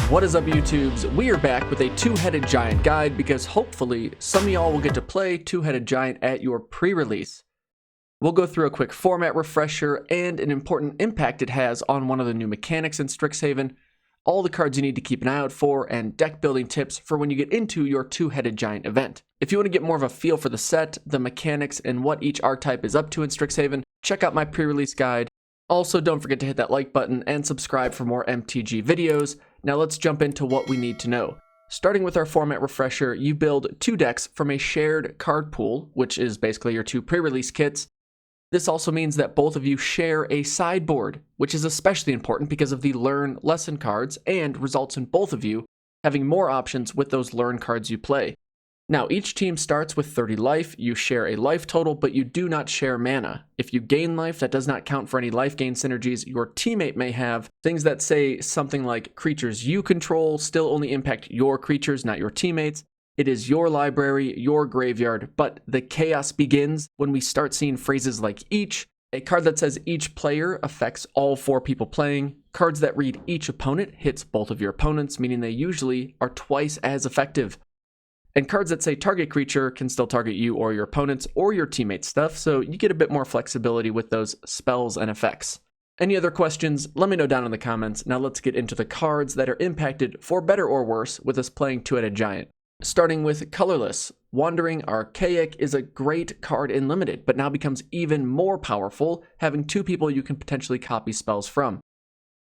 What is up, YouTubes? We are back with a two-headed giant guide because hopefully some of y'all will get to play two-headed giant at your pre-release. We'll go through a quick format refresher and an important impact it has on one of the new mechanics in Strixhaven, all the cards you need to keep an eye out for, and deck building tips for when you get into your two-headed giant event. If you want to get more of a feel for the set, the mechanics, and what each archetype is up to in Strixhaven, check out my pre-release guide. Also, don't forget to hit that like button and subscribe for more MTG videos. Now let's jump into what we need to know. Starting with our format refresher, you build two decks from a shared card pool, which is basically your two pre-release kits. This also means that both of you share a sideboard, which is especially important because of the learn lesson cards and results in both of you having more options with those learn cards you play. Now, each team starts with 30 life, you share a life total, but you do not share mana. If you gain life, that does not count for any life gain synergies your teammate may have. Things that say something like creatures you control still only impact your creatures, not your teammates. It is your library, your graveyard, but the chaos begins when we start seeing phrases like each. A card that says each player affects all four people playing. Cards that read each opponent hits both of your opponents, meaning they usually are twice as effective. And cards that say target creature can still target you or your opponents or your teammates' stuff, so you get a bit more flexibility with those spells and effects. Any other questions? Let me know down in the comments. Now let's get into the cards that are impacted for better or worse with us playing two-headed giant. Starting with colorless. Wandering Archaic is a great card in Limited, but now becomes even more powerful, having two people you can potentially copy spells from.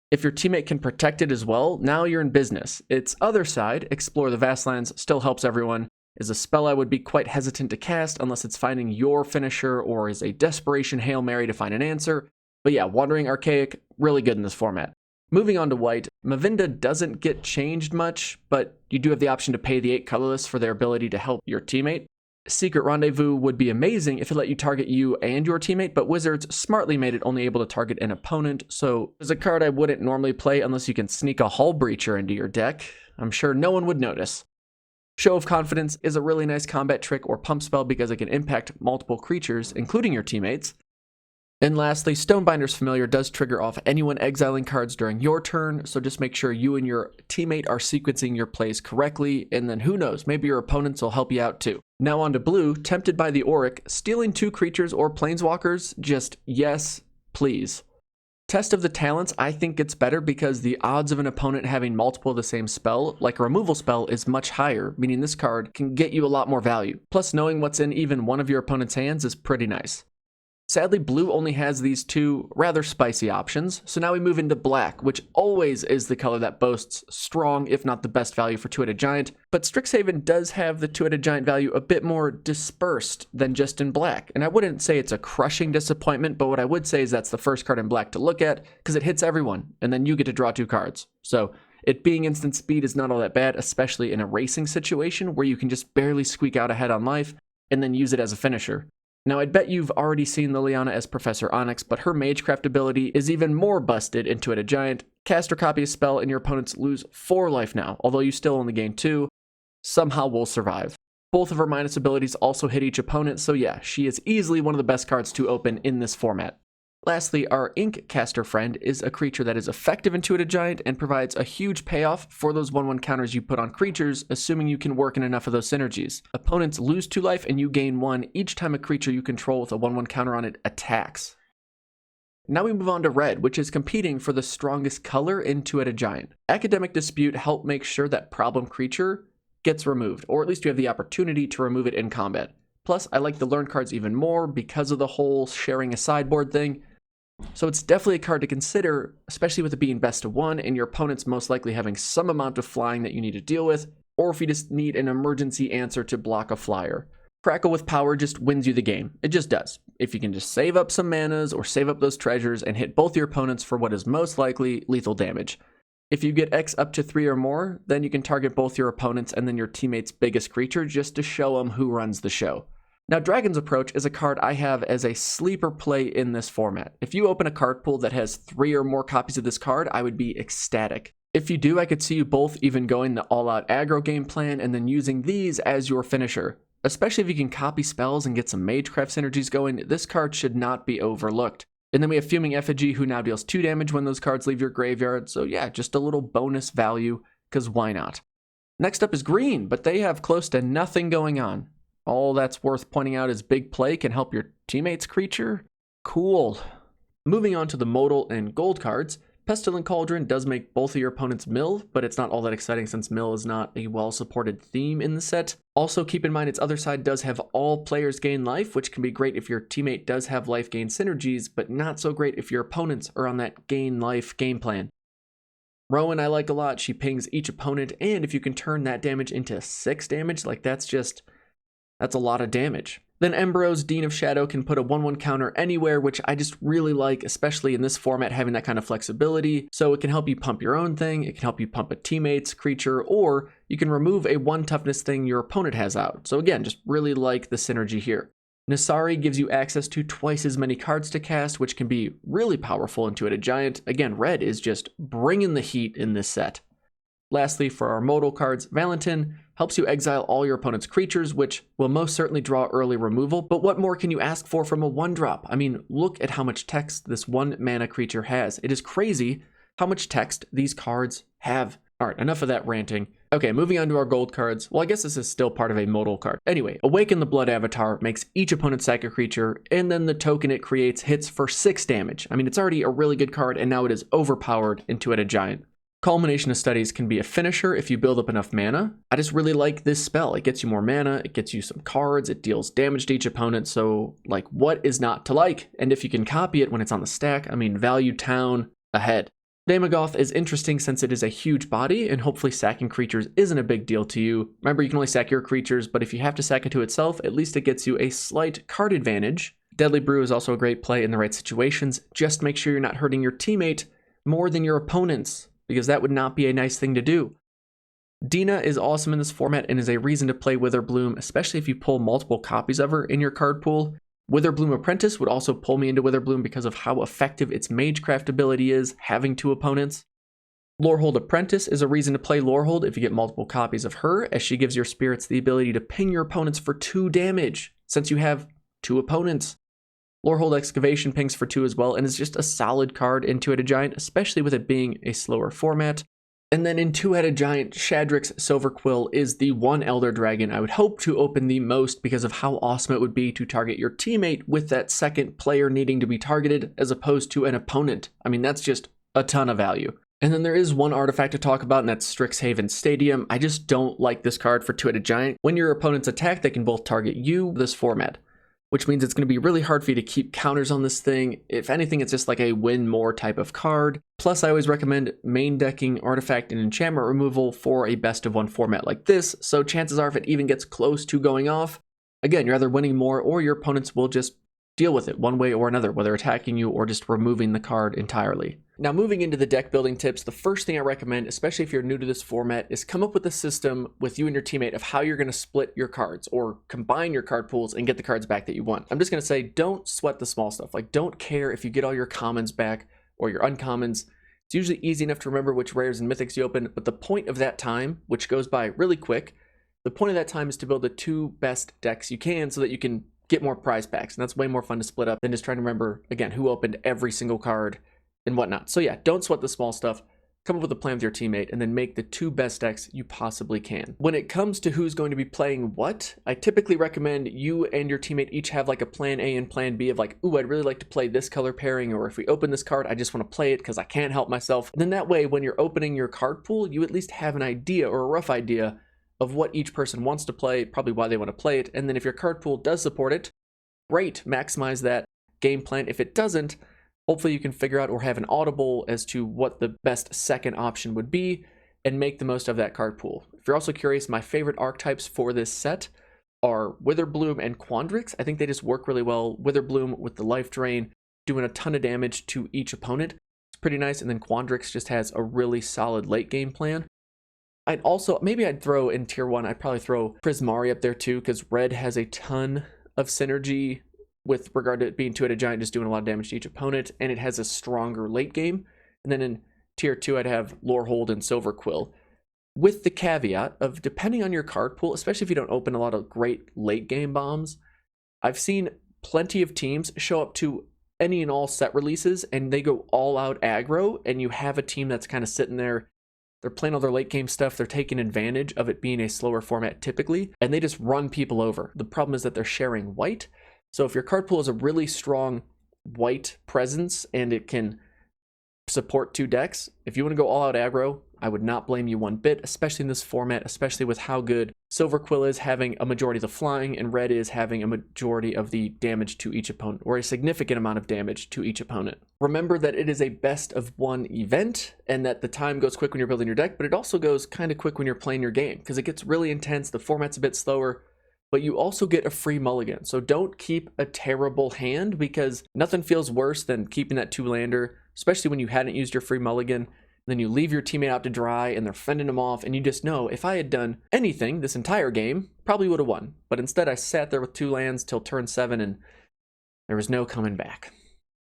If your teammate can protect it as well, now you're in business. Its other side, Explore the Vastlands, still helps everyone, is a spell I would be quite hesitant to cast unless it's finding your finisher or is a desperation Hail Mary to find an answer. But yeah, Wandering Archaic, really good in this format. Moving on to white, Mavinda doesn't get changed much, but you do have the option to pay the 8 colorless for their ability to help your teammate. Secret Rendezvous would be amazing if it let you target you and your teammate, but Wizards smartly made it only able to target an opponent, so there's a card I wouldn't normally play unless you can sneak a Hull Breacher into your deck. I'm sure no one would notice. Show of Confidence is a really nice combat trick or pump spell because it can impact multiple creatures, including your teammates. And lastly, Stonebinder's Familiar does trigger off anyone exiling cards during your turn, so just make sure you and your teammate are sequencing your plays correctly, and then who knows, maybe your opponents will help you out too. Now on to blue, Tempted by the Auric, stealing 2 creatures or planeswalkers, just yes, please. Test of the Talents I think gets better because the odds of an opponent having multiple of the same spell, like a removal spell, is much higher, meaning this card can get you a lot more value. Plus knowing what's in even one of your opponent's hands is pretty nice. Sadly, blue only has these two rather spicy options, so now we move into black, which always is the color that boasts strong, if not the best value for two-headed giant, but Strixhaven does have the two-headed giant value a bit more dispersed than just in black, and I wouldn't say it's a crushing disappointment, but what I would say is that's the first card in black to look at, because it hits everyone, and then you get to draw 2 cards. So it being instant speed is not all that bad, especially in a racing situation where you can just barely squeak out ahead on life, and then use it as a finisher. Now, I'd bet you've already seen Liliana as Professor Onyx, but her Magecraft ability is even more busted in two-headed giant. Cast or copy a spell and your opponents lose 4 life now, although you still only gain 2. Somehow we'll survive. Both of her minus abilities also hit each opponent, so yeah, she is easily one of the best cards to open in this format. Lastly, our Ink Caster friend is a creature that is effective in two-headed giant and provides a huge payoff for those 1/1 counters you put on creatures, assuming you can work in enough of those synergies. Opponents lose 2 life and you gain 1 each time a creature you control with a 1/1 counter on it attacks. Now we move on to red, which is competing for the strongest color in two-headed giant. Academic Dispute help make sure that problem creature gets removed, or at least you have the opportunity to remove it in combat. Plus, I like the learn cards even more because of the whole sharing a sideboard thing. So it's definitely a card to consider, especially with it being best of 1 and your opponent's most likely having some amount of flying that you need to deal with, or if you just need an emergency answer to block a flyer. Crackle with Power just wins you the game. It just does. If you can just save up some manas or save up those treasures and hit both your opponents for what is most likely lethal damage. If you get X up to 3 or more, then you can target both your opponents and then your teammate's biggest creature just to show them who runs the show. Now, Dragon's Approach is a card I have as a sleeper play in this format. If you open a card pool that has 3 or more copies of this card, I would be ecstatic. If you do, I could see you both even going the all-out aggro game plan and then using these as your finisher. Especially if you can copy spells and get some Magecraft synergies going, this card should not be overlooked. And then we have Fuming Effigy, who now deals 2 damage when those cards leave your graveyard. So yeah, just a little bonus value. because why not? Next up is green, but they have close to nothing going on. All that's worth pointing out is big play can help your teammate's creature. Cool. Moving on to the modal and gold cards, Pestilent Cauldron does make both of your opponents mill, but it's not all that exciting since mill is not a well-supported theme in the set. Also keep in mind its other side does have all players gain life, which can be great if your teammate does have life gain synergies, but not so great if your opponents are on that gain life game plan. Rowan I like a lot, she pings each opponent, and if you can turn that damage into 6 damage, like that's a lot of damage. Then Embrose, Dean of Shadow, can put a 1/1 counter anywhere, which I just really like, especially in this format, having that kind of flexibility. So it can help you pump your own thing, it can help you pump a teammate's creature, or you can remove a 1 toughness thing your opponent has out. So again, just really like the synergy here. Nasari gives you access to twice as many cards to cast, which can be really powerful in Two-Headed Giant. Again, red is just bringing the heat in this set. Lastly, for our modal cards, Valentin helps you exile all your opponent's creatures, which will most certainly draw early removal, but what more can you ask for from a 1-drop? I mean, look at how much text this 1 mana creature has. It is crazy how much text these cards have. Alright, enough of that ranting. Okay, moving on to our gold cards. Well, I guess this is still part of a modal card. Anyway, Awaken the Blood Avatar makes each opponent sack a creature, and then the token it creates hits for 6 damage. I mean, it's already a really good card, and now it is overpowered in Two-Headed Giant. Culmination of Studies can be a finisher if you build up enough mana. I just really like this spell. It gets you more mana, it gets you some cards, it deals damage to each opponent, so like what is not to like? And if you can copy it when it's on the stack, I mean value town ahead. Damogoth is interesting since it is a huge body and hopefully sacking creatures isn't a big deal to you. Remember you can only sack your creatures, but if you have to sack it to itself, at least it gets you a slight card advantage. Deadly Brew is also a great play in the right situations. Just make sure you're not hurting your teammate more than your opponents, because that would not be a nice thing to do. Dina is awesome in this format and is a reason to play Witherbloom, especially if you pull multiple copies of her in your card pool. Witherbloom Apprentice would also pull me into Witherbloom because of how effective its Magecraft ability is, having 2 opponents. Lorehold Apprentice is a reason to play Lorehold if you get multiple copies of her, as she gives your spirits the ability to ping your opponents for 2 damage, since you have 2 opponents. Lorehold Excavation pings for 2 as well, and is just a solid card in Two-Headed Giant, especially with it being a slower format. And then in Two-Headed Giant, Shadrix Silverquill is the 1 Elder Dragon I would hope to open the most because of how awesome it would be to target your teammate with that second player needing to be targeted as opposed to an opponent. I mean, that's just a ton of value. And then there is one artifact to talk about, and that's Strixhaven Stadium. I just don't like this card for Two-Headed Giant. When your opponents attack, they can both target you, this format, which means it's going to be really hard for you to keep counters on this thing. If anything, it's just like a win more type of card. Plus, I always recommend main decking artifact and enchantment removal for a best of 1 format like this, so chances are if it even gets close to going off, again, you're either winning more or your opponents will just deal with it one way or another, whether attacking you or just removing the card entirely. Now, moving into the deck building tips, the first thing I recommend, especially if you're new to this format, is come up with a system with you and your teammate of how you're going to split your cards or combine your card pools and get the cards back that you want. I'm just going to say, don't sweat the small stuff. Like, don't care if you get all your commons back or your uncommons. It's usually easy enough to remember which rares and mythics you open, but the point of that time, which goes by really quick, the point of that time is to build the 2 best decks you can so that you can get more prize packs. And that's way more fun to split up than just trying to remember, again, who opened every single card and whatnot. So yeah, don't sweat the small stuff. Come up with a plan with your teammate and then make the 2 best decks you possibly can. When it comes to who's going to be playing what, I typically recommend you and your teammate each have like a plan A and plan B of like, ooh, I'd really like to play this color pairing, or if we open this card, I just want to play it because I can't help myself. And then that way, when you're opening your card pool, you at least have an idea or a rough idea of what each person wants to play, probably why they want to play it. And then if your card pool does support it, great, maximize that game plan. If it doesn't, hopefully you can figure out or have an audible as to what the best second option would be and make the most of that card pool. If you're also curious, my favorite archetypes for this set are Witherbloom and Quandrix. I think they just work really well. Witherbloom with the life drain, doing a ton of damage to each opponent. It's pretty nice. And then Quandrix just has a really solid late game plan. I'd also, maybe I'd throw in tier 1, I'd probably throw Prismari up there too, because red has a ton of synergy with regard to it being Two-Headed Giant, just doing a lot of damage to each opponent, and it has a stronger late game. And then in tier 2, I'd have Lorehold and Silverquill, with the caveat of, depending on your card pool, especially if you don't open a lot of great late game bombs, I've seen plenty of teams show up to any and all set releases and they go all out aggro, and you have a team that's kind of sitting there They're playing all their late game stuff. They're taking advantage of it being a slower format typically, and they just run people over. The problem is that they're sharing white. So if your card pool is a really strong white presence and it can support 2 decks, if you want to go all out aggro, I would not blame you one bit, especially in this format, especially with how good Silverquill is having a majority of the flying and red is having a majority of the damage to each opponent, or a significant amount of damage to each opponent. Remember that it is a best of 1 event and that the time goes quick when you're building your deck, but it also goes kind of quick when you're playing your game because it gets really intense. The format's a bit slower, but you also get a free mulligan. So don't keep a terrible hand because nothing feels worse than keeping that 2-lander, especially when you hadn't used your free mulligan. Then you leave your teammate out to dry and they're fending them off, and you just know if I had done anything this entire game, probably would have won. But instead I sat there with 2 lands till turn 7 and there was no coming back.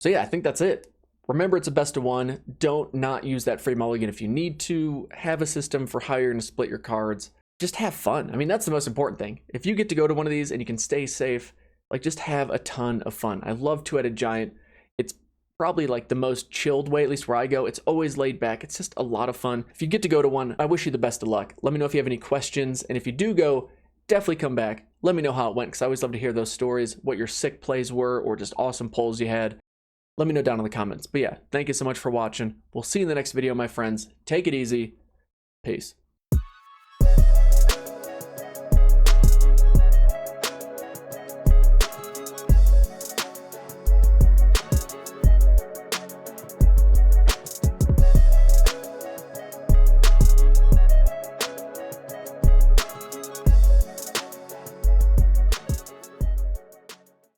So yeah, I think that's it. Remember, it's a best of 1. Don't not use that free mulligan if you need to. Have a system for how you're going to split your cards. Just have fun. I mean, that's the most important thing. If you get to go to one of these and you can stay safe, like just have a ton of fun. I love 2-headed giant. It's probably like the most chilled way, at least where I go. It's always laid back. It's just a lot of fun. If you get to go to one, I wish you the best of luck. Let me know if you have any questions, and if you do go, definitely come back. Let me know how it went, because I always love to hear those stories, what your sick plays were, or just awesome polls you had. Let me know down in the comments. But yeah, thank you so much for watching. We'll see you in the next video, my friends. Take it easy. Peace.